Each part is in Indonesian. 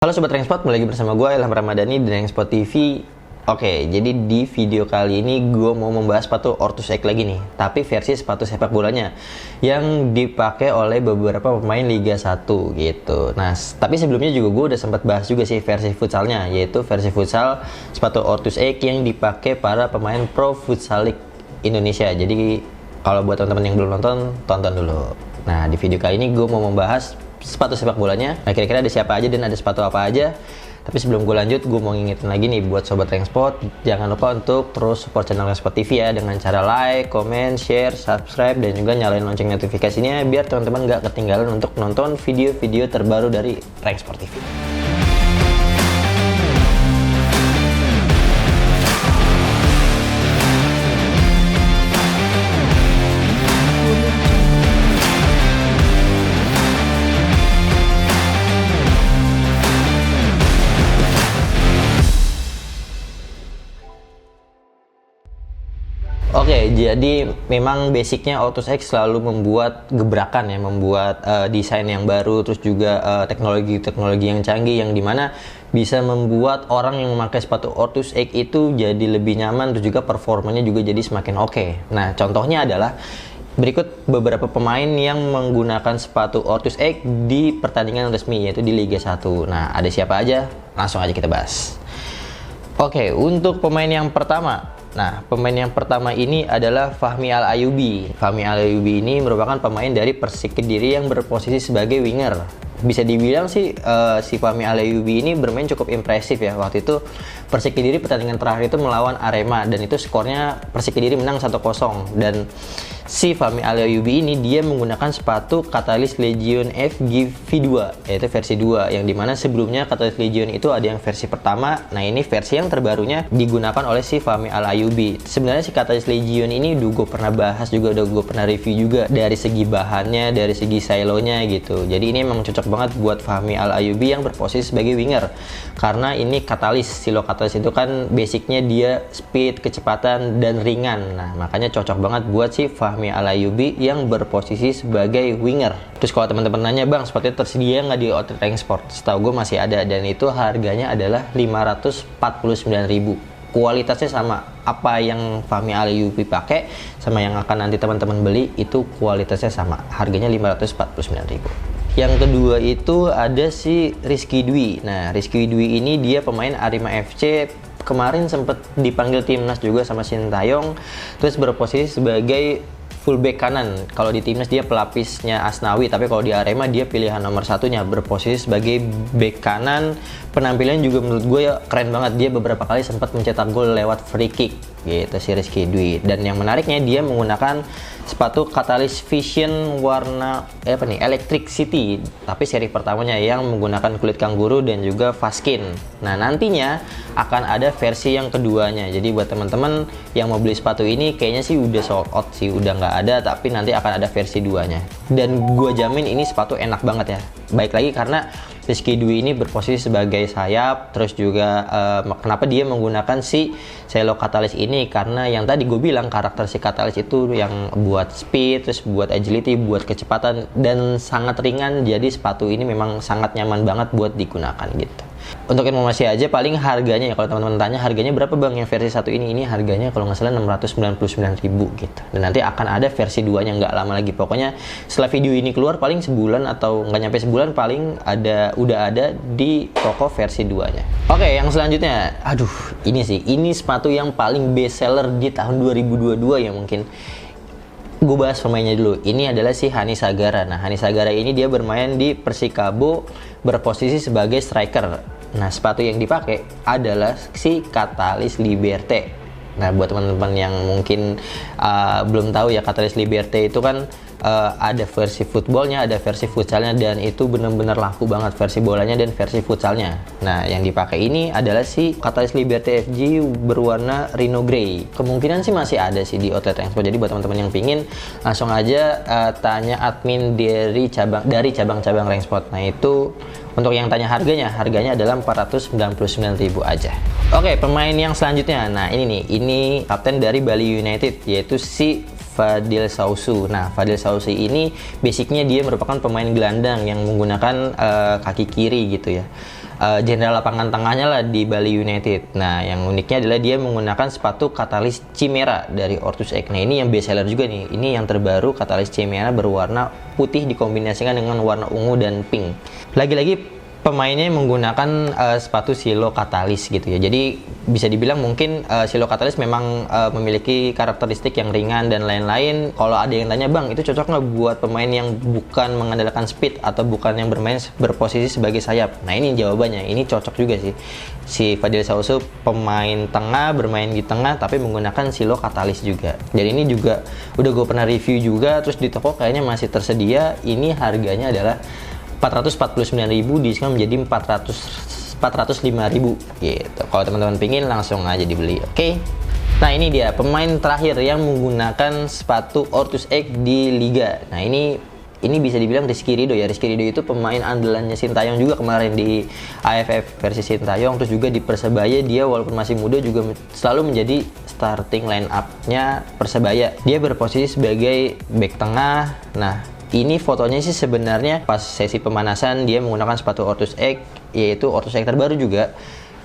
Halo Sobat Rangspot, kembali lagi bersama gue Ilham Ramadhani di Rangspot TV. Oke, jadi di video kali ini gue mau membahas sepatu Ortus X lagi nih, tapi versi sepatu sepak bolanya yang dipakai oleh beberapa pemain Liga 1 gitu. Nah, tapi sebelumnya juga gue udah sempat bahas juga sih versi futsalnya, yaitu versi futsal sepatu Ortus X yang dipakai para pemain Pro Futsal League Indonesia. Jadi kalau buat teman-teman yang belum nonton, tonton dulu. Nah, di video kali ini gue mau membahas sepatu sepak bolanya. Nah, kira-kira ada siapa aja dan ada sepatu apa aja. Tapi sebelum gue lanjut, gue mau ngingetin lagi nih buat Sobat Rangspot, jangan lupa untuk terus support channel Rangspot TV ya, dengan cara like, comment, share, subscribe, dan juga nyalain lonceng notifikasinya biar teman-teman gak ketinggalan untuk nonton video-video terbaru dari Rangspot TV. Oke, jadi memang basicnya Ortus X selalu membuat gebrakan ya, membuat desain yang baru, terus juga teknologi-teknologi yang canggih yang dimana bisa membuat orang yang memakai sepatu Ortus X itu jadi lebih nyaman, terus juga performanya juga jadi semakin oke. Nah, contohnya adalah berikut beberapa pemain yang menggunakan sepatu Ortus X di pertandingan resmi, yaitu di Liga 1. Nah, ada siapa aja? Langsung aja kita bahas. Oke, untuk pemain yang pertama. Nah, pemain yang pertama ini adalah Fahmi Al-Ayyubi. Fahmi Al-Ayyubi ini merupakan pemain dari Persik Kediri yang berposisi sebagai winger. Bisa dibilang sih si Fahmi Al-Ayyubi ini bermain cukup impresif ya. Waktu itu Persik Kediri pertandingan terakhir itu melawan Arema dan itu skornya Persik Kediri menang 1-0. Dan si Fahmi Al-Ayyubi ini dia menggunakan sepatu Catalyst Legion FG V2, yaitu versi 2, yang dimana sebelumnya Catalyst Legion itu ada yang versi pertama. Nah, ini versi yang terbarunya digunakan oleh si Fahmi Al-Ayyubi. Sebenarnya si Catalyst Legion ini gue pernah bahas juga, udah gue pernah review juga dari segi bahannya, dari segi silonya gitu. Jadi ini memang cocok banget buat Fahmi Al-Ayyubi yang berposisi sebagai winger, karena ini katalis. Silo katalis itu kan basicnya dia speed, kecepatan, dan ringan. Nah, makanya cocok banget buat si Fahmi Al-Ayyubi yang berposisi sebagai winger. Terus kalau teman-teman nanya, bang, sepatunya tersedia nggak di Outlet Rangspot? Setahu gue masih ada, dan itu harganya adalah 549.000. Kualitasnya sama, apa yang Fahmi Al-Ayyubi pakai sama yang akan nanti teman-teman beli itu kualitasnya sama, harganya 549.000. Yang kedua itu ada si Rizky Dwi. Nah, Rizky Dwi ini dia pemain Arema FC, kemarin sempat dipanggil timnas juga sama Sintayong, terus berposisi sebagai fullback kanan. Kalau di timnas dia pelapisnya Asnawi, tapi kalau di Arema dia pilihan nomor satunya, berposisi sebagai back kanan. Penampilan juga menurut gue ya keren banget, dia beberapa kali sempat mencetak gol lewat free kick gitu si Rizky Dwi. Dan yang menariknya dia menggunakan sepatu Catalyst Vision warna Electric City, tapi seri pertamanya yang menggunakan kulit kanguru dan juga Faskin. Nah, nantinya akan ada versi yang keduanya. Jadi buat teman-teman yang mau beli sepatu ini kayaknya sih udah sold out sih, udah nggak ada, tapi nanti akan ada versi 2-nya. Dan gue jamin ini sepatu enak banget ya. Baik lagi karena Rizky Dwi ini berposisi sebagai sayap, terus juga kenapa dia menggunakan si Selo Catalyst ini, karena yang tadi gue bilang karakter si Catalyst itu yang buat speed, terus buat agility, buat kecepatan, dan sangat ringan. Jadi sepatu ini memang sangat nyaman banget buat digunakan gitu. Untuk informasi aja, paling harganya ya, kalau teman-teman tanya harganya berapa bang yang versi 1 ini harganya kalau nggak salah 699.000 gitu. Dan nanti akan ada versi 2-nya nggak lama lagi. Pokoknya setelah video ini keluar paling sebulan atau nggak nyampe sebulan paling udah ada di toko versi 2-nya. Oke, yang selanjutnya, aduh ini sepatu yang paling best seller di tahun 2022 ya mungkin. Gue bahas pemainnya dulu. Ini adalah si Hani Sagara. Nah, Hani Sagara ini dia bermain di Persikabo, berposisi sebagai striker. Nah, sepatu yang dipakai adalah si Catalyst Liberté. Nah, buat teman-teman yang mungkin belum tahu ya, Catalyst Liberté itu kan ada versi footballnya, ada versi futsalnya, dan itu benar-benar laku banget versi bolanya dan versi futsalnya. Nah, yang dipakai ini adalah si Catalyst Liberté FG berwarna Rhino Grey. Kemungkinan sih masih ada sih di Outlet Rangspot. Jadi buat teman-teman yang pingin, langsung aja tanya admin dari cabang-cabang Rangspot. Nah, itu untuk yang tanya harganya adalah 499.000 aja. Oke, pemain yang selanjutnya. Nah, ini kapten dari Bali United, yaitu si Fadil Sausu. Nah, Fadil Sausu ini basicnya dia merupakan pemain gelandang yang menggunakan kaki kiri gitu ya. jenderal lapangan tengahnya lah di Bali United. Nah, yang uniknya adalah dia menggunakan sepatu Catalyst Chimera dari Ortus X. Nah, ini yang best seller juga nih. Ini yang terbaru, Catalyst Chimera berwarna putih dikombinasikan dengan warna ungu dan pink. Lagi-lagi pemainnya menggunakan sepatu Silo Catalyst gitu ya. Jadi bisa dibilang mungkin Silo Catalyst memang memiliki karakteristik yang ringan dan lain-lain. Kalau ada yang tanya, Bang, itu cocok nggak buat pemain yang bukan mengandalkan speed atau bukan yang berposisi sebagai sayap? Nah, ini jawabannya. Ini cocok juga sih. Si Fadil Sausu pemain tengah, bermain di tengah tapi menggunakan Silo Catalyst juga. Dan ini juga udah gue pernah review juga, terus di toko kayaknya masih tersedia. Ini harganya adalah 449.000 diskon menjadi 405.000 gitu. Kalau teman-teman pingin langsung aja dibeli. Oke. Nah, ini dia pemain terakhir yang menggunakan sepatu Ortus X di Liga. Nah, ini bisa dibilang Rizky Ridho ya. Rizky Ridho itu pemain andalannya Sintayong juga kemarin di AFF versi Sintayong. Terus juga di Persebaya dia walaupun masih muda juga selalu menjadi starting line up-nya Persebaya. Dia berposisi sebagai back tengah. Nah, ini fotonya sih sebenarnya pas sesi pemanasan dia menggunakan sepatu Ortus X, yaitu Ortus X terbaru juga,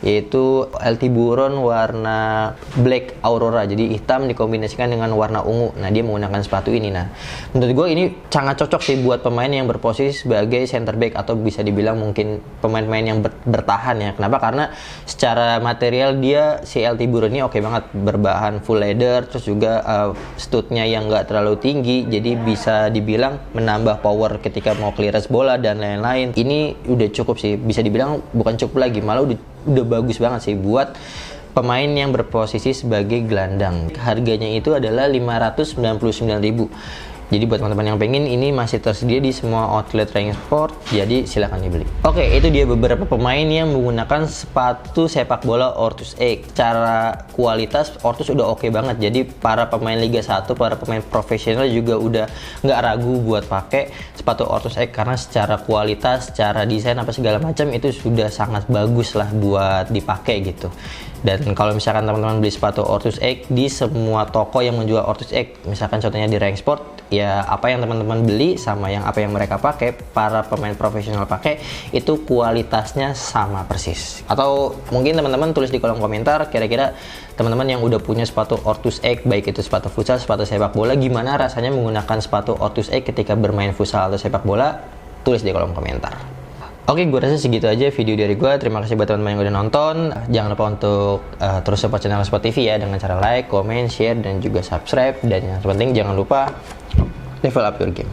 yaitu LT Buron warna Black Aurora, jadi hitam dikombinasikan dengan warna ungu. Nah, dia menggunakan sepatu ini. Nah, menurut gue ini sangat cocok sih buat pemain yang berposisi sebagai center back atau bisa dibilang mungkin pemain-pemain yang bertahan ya. Kenapa? Karena secara material dia si LT Buron ini oke banget, berbahan full leather, terus juga studnya yang nggak terlalu tinggi, jadi bisa dibilang menambah power ketika mau clearance bola dan lain-lain. Ini udah cukup sih, bisa dibilang bukan cukup lagi, malah udah bagus banget sih buat pemain yang berposisi sebagai gelandang. Harganya itu adalah 599.000. Jadi buat teman-teman yang pengen, ini masih tersedia di semua outlet Rank Sport, jadi silahkan dibeli. Oke, itu dia beberapa pemain yang menggunakan sepatu sepak bola Ortus X. Secara kualitas Ortus udah oke banget, jadi para pemain Liga 1, para pemain profesional juga udah nggak ragu buat pakai sepatu Ortus X karena secara kualitas, secara desain apa segala macam itu sudah sangat bagus lah buat dipakai gitu. Dan kalau misalkan teman-teman beli sepatu Ortus X di semua toko yang menjual Ortus X, misalkan contohnya di Rank Sport, ya apa yang teman-teman beli sama yang apa yang mereka pakai, para pemain profesional pakai, itu kualitasnya sama persis. Atau mungkin teman-teman tulis di kolom komentar kira-kira teman-teman yang udah punya sepatu Ortus X, baik itu sepatu futsal, sepatu sepak bola, gimana rasanya menggunakan sepatu Ortus X ketika bermain futsal atau sepak bola? Tulis di kolom komentar. Oke, gue rasa segitu aja video dari gue. Terima kasih buat teman-teman yang udah nonton. Jangan lupa untuk terus support channel Sport TV ya dengan cara like, comment, share, dan juga subscribe. Dan yang terpenting jangan lupa level up your game.